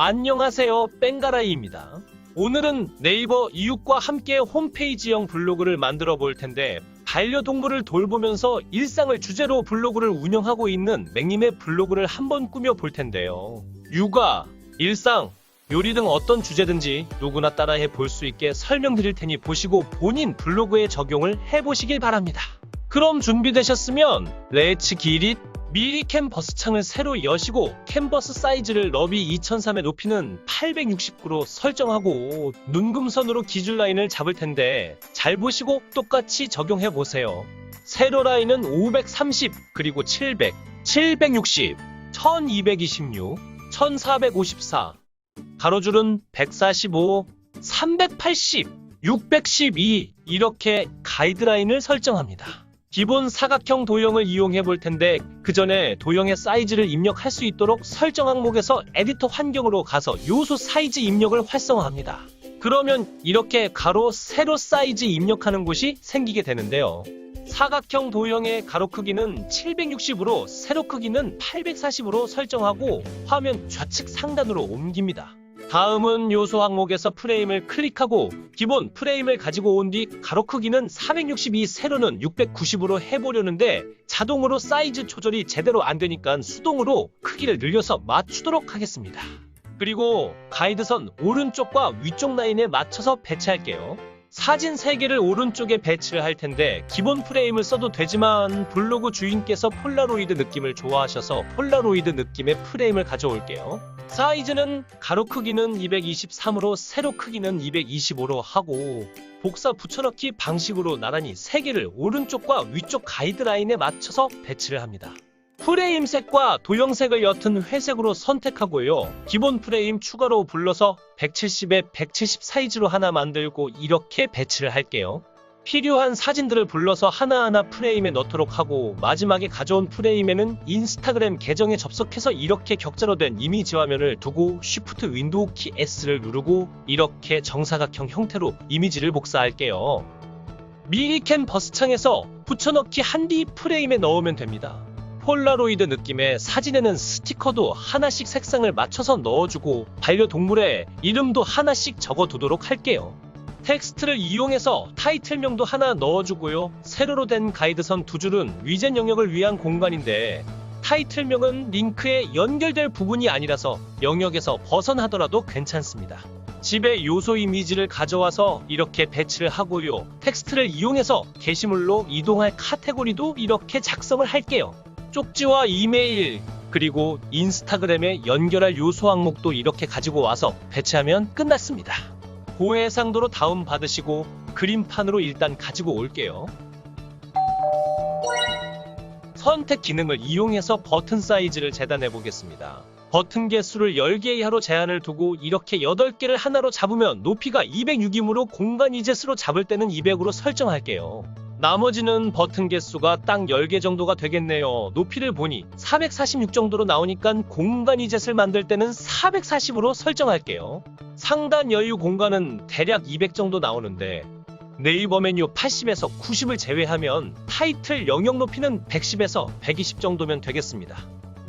안녕하세요, 뺑가라이입니다. 오늘은 네이버 이웃과 함께 홈페이지형 블로그를 만들어 볼 텐데, 반려동물을 돌보면서 일상을 주제로 블로그를 운영하고 있는 맥님의 블로그를 한번 꾸며 볼 텐데요. 육아, 일상, 요리 등 어떤 주제든지 누구나 따라해 볼 수 있게 설명드릴 테니 보시고 본인 블로그에 적용을 해보시길 바랍니다. 그럼 준비되셨으면 렛츠 기릿! 미리 캔버스 창을 새로 여시고 캔버스 사이즈를 너비 2003의 높이는 869로 설정하고 눈금선으로 기준 라인을 잡을 텐데 잘 보시고 똑같이 적용해 보세요. 세로 라인은 530, 그리고 700, 760, 1226, 1454, 가로줄은 145, 380, 612 이렇게 가이드라인을 설정합니다. 기본 사각형 도형을 이용해 볼 텐데 그 전에 도형의 사이즈를 입력할 수 있도록 설정 항목에서 에디터 환경으로 가서 요소 사이즈 입력을 활성화합니다. 그러면 이렇게 가로, 세로 사이즈 입력하는 곳이 생기게 되는데요. 사각형 도형의 가로 크기는 760으로 세로 크기는 840으로 설정하고 화면 좌측 상단으로 옮깁니다. 다음은 요소 항목에서 프레임을 클릭하고 기본 프레임을 가지고 온 뒤 가로 크기는 462, 세로는 690으로 해보려는데 자동으로 사이즈 조절이 제대로 안 되니까 수동으로 크기를 늘려서 맞추도록 하겠습니다. 그리고 가이드선 오른쪽과 위쪽 라인에 맞춰서 배치할게요. 사진 3개를 오른쪽에 배치를 할 텐데 기본 프레임을 써도 되지만 블로그 주인께서 폴라로이드 느낌을 좋아하셔서 폴라로이드 느낌의 프레임을 가져올게요. 사이즈는 가로 크기는 223으로 세로 크기는 225로 하고 복사 붙여넣기 방식으로 나란히 3개를 오른쪽과 위쪽 가이드라인에 맞춰서 배치를 합니다. 프레임 색과 도형색을 옅은 회색으로 선택하고요. 기본 프레임 추가로 불러서 170에 170 사이즈로 하나 만들고 이렇게 배치를 할게요. 필요한 사진들을 불러서 하나하나 프레임에 넣도록 하고 마지막에 가져온 프레임에는 인스타그램 계정에 접속해서 이렇게 격자로 된 이미지 화면을 두고 Shift 윈도우 키 S를 누르고 이렇게 정사각형 형태로 이미지를 복사할게요. 미리 캔버스 창에서 붙여넣기 한 뒤 프레임에 넣으면 됩니다. 폴라로이드 느낌의 사진에는 스티커도 하나씩 색상을 맞춰서 넣어주고 반려동물의 이름도 하나씩 적어두도록 할게요. 텍스트를 이용해서 타이틀명도 하나 넣어주고요. 세로로 된 가이드선 2줄은 위젯 영역을 위한 공간인데 타이틀명은 링크에 연결될 부분이 아니라서 영역에서 벗어나더라도 괜찮습니다. 집에 요소 이미지를 가져와서 이렇게 배치를 하고요. 텍스트를 이용해서 게시물로 이동할 카테고리도 이렇게 작성을 할게요. 쪽지와 이메일, 그리고 인스타그램에 연결할 요소 항목도 이렇게 가지고 와서 배치하면 끝났습니다. 고해상도로 다운받으시고 그림판으로 일단 가지고 올게요. 선택 기능을 이용해서 버튼 사이즈를 재단해 보겠습니다. 버튼 개수를 10개 이하로 제한을 두고 이렇게 8개를 하나로 잡으면 높이가 206이므로 공간 위젯으로 잡을 때는 200으로 설정할게요. 나머지는 버튼 개수가 딱 10개 정도가 되겠네요. 높이를 보니 446 정도로 나오니까 공간 위젯을 만들 때는 440으로 설정할게요. 상단 여유 공간은 대략 200 정도 나오는데 네이버 메뉴 80에서 90을 제외하면 타이틀 영역 높이는 110에서 120 정도면 되겠습니다.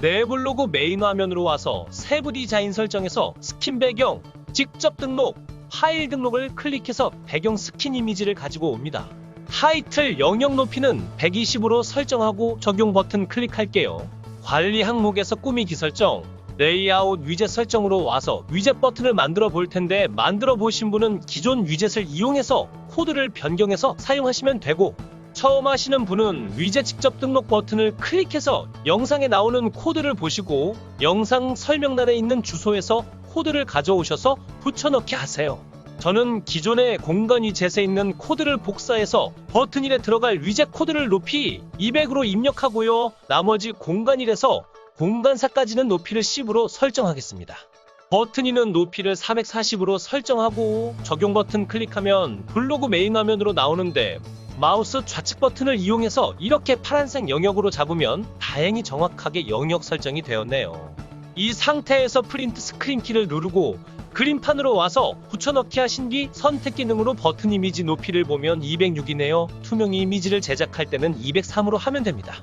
내 블로그 메인 화면으로 와서 세부 디자인 설정에서 스킨 배경, 직접 등록, 파일 등록을 클릭해서 배경 스킨 이미지를 가지고 옵니다. 타이틀 영역 높이는 120으로 설정하고 적용 버튼 클릭할게요. 관리 항목에서 꾸미기 설정, 레이아웃 위젯 설정으로 와서 위젯 버튼을 만들어 볼 텐데 만들어 보신 분은 기존 위젯을 이용해서 코드를 변경해서 사용하시면 되고 처음 하시는 분은 위젯 직접 등록 버튼을 클릭해서 영상에 나오는 코드를 보시고 영상 설명란에 있는 주소에서 코드를 가져오셔서 붙여넣기 하세요. 저는 기존의 공간 위젯에 있는 코드를 복사해서 버튼 1에 들어갈 위젯 코드를 높이 200으로 입력하고요. 나머지 공간 1에서 공간 4까지는 높이를 10으로 설정하겠습니다. 버튼 2는 높이를 440으로 설정하고 적용 버튼 클릭하면 블로그 메인 화면으로 나오는데 마우스 좌측 버튼을 이용해서 이렇게 파란색 영역으로 잡으면 다행히 정확하게 영역 설정이 되었네요. 이 상태에서 프린트 스크린 키를 누르고 그림판으로 와서 붙여넣기 하신 뒤 선택 기능으로 버튼 이미지 높이를 보면 206이네요. 투명 이미지를 제작할 때는 203으로 하면 됩니다.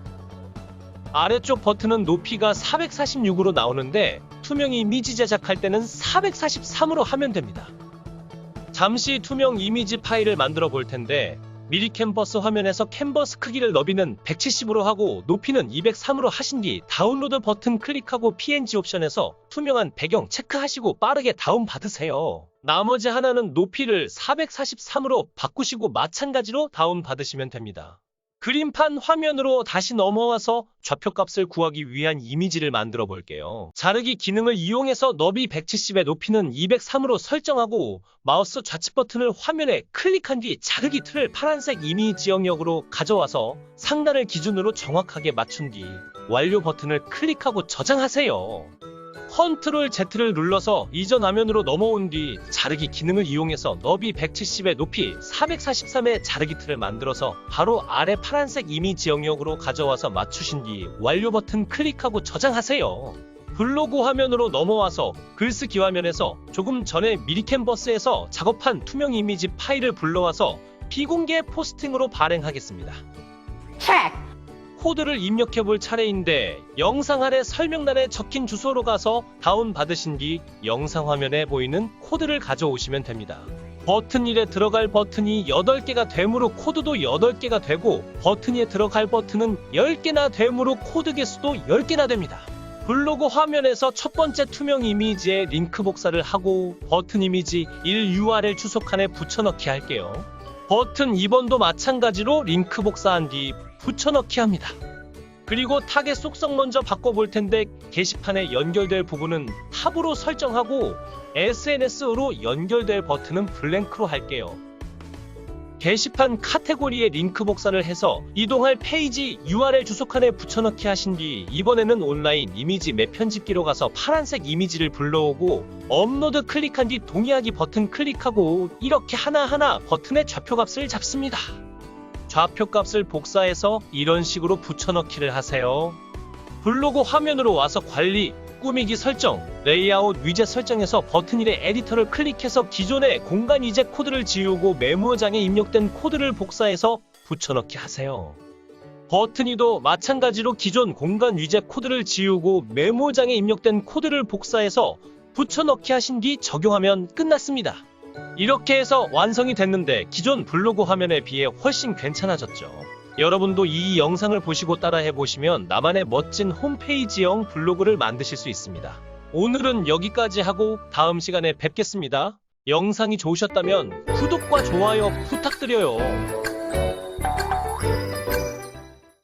아래쪽 버튼은 높이가 446으로 나오는데 투명 이미지 제작할 때는 443으로 하면 됩니다. 잠시 투명 이미지 파일을 만들어 볼 텐데 미리 캔버스 화면에서 캔버스 크기를 너비는 170으로 하고 높이는 203으로 하신 뒤 다운로드 버튼 클릭하고 PNG 옵션에서 투명한 배경 체크하시고 빠르게 다운받으세요. 나머지 하나는 높이를 443으로 바꾸시고 마찬가지로 다운받으시면 됩니다. 그림판 화면으로 다시 넘어와서 좌표값을 구하기 위한 이미지를 만들어 볼게요. 자르기 기능을 이용해서 너비 170에 높이는 203으로 설정하고 마우스 좌측 버튼을 화면에 클릭한 뒤 자르기 틀을 파란색 이미지 영역으로 가져와서 상단을 기준으로 정확하게 맞춘 뒤 완료 버튼을 클릭하고 저장하세요. 컨트롤 Z를 눌러서 이전 화면으로 넘어온 뒤 자르기 기능을 이용해서 너비 170에 높이 443의 자르기 틀을 만들어서 바로 아래 파란색 이미지 영역으로 가져와서 맞추신 뒤 완료 버튼 클릭하고 저장하세요. 블로그 화면으로 넘어와서 글쓰기 화면에서 조금 전에 미리 캔버스에서 작업한 투명 이미지 파일을 불러와서 비공개 포스팅으로 발행하겠습니다. 코드를 입력해 볼 차례인데 영상 아래 설명란에 적힌 주소로 가서 다운받으신 뒤 영상 화면에 보이는 코드를 가져오시면 됩니다. 버튼 1에 들어갈 버튼이 8개가 되므로 코드도 8개가 되고 버튼 2에 들어갈 버튼은 10개나 되므로 코드 개수도 10개나 됩니다. 블로그 화면에서 첫 번째 투명 이미지에 링크 복사를 하고 버튼 이미지 1 URL 주소칸에 붙여넣기 할게요. 버튼 2번도 마찬가지로 링크 복사한 뒤 붙여넣기 합니다. 그리고 타겟 속성 먼저 바꿔볼 텐데 게시판에 연결될 부분은 탑으로 설정하고 SNS로 연결될 버튼은 블랭크로 할게요. 게시판 카테고리에 링크 복사를 해서 이동할 페이지 URL 주소칸에 붙여넣기 하신 뒤 이번에는 온라인 이미지 맵 편집기로 가서 파란색 이미지를 불러오고 업로드 클릭한 뒤 동의하기 버튼 클릭하고 이렇게 하나하나 버튼의 좌표값을 잡습니다. 좌표값을 복사해서 이런 식으로 붙여넣기를 하세요. 블로그 화면으로 와서 관리, 꾸미기 설정, 레이아웃 위젯 설정에서 버튼 1의 에디터를 클릭해서 기존의 공간 위젯 코드를 지우고 메모장에 입력된 코드를 복사해서 붙여넣기 하세요. 버튼 2도 마찬가지로 기존 공간 위젯 코드를 지우고 메모장에 입력된 코드를 복사해서 붙여넣기 하신 뒤 적용하면 끝났습니다. 이렇게 해서 완성이 됐는데 기존 블로그 화면에 비해 훨씬 괜찮아졌죠. 여러분도 이 영상을 보시고 따라해 보시면 나만의 멋진 홈페이지형 블로그를 만드실 수 있습니다. 오늘은 여기까지 하고 다음 시간에 뵙겠습니다. 영상이 좋으셨다면 구독과 좋아요 부탁드려요.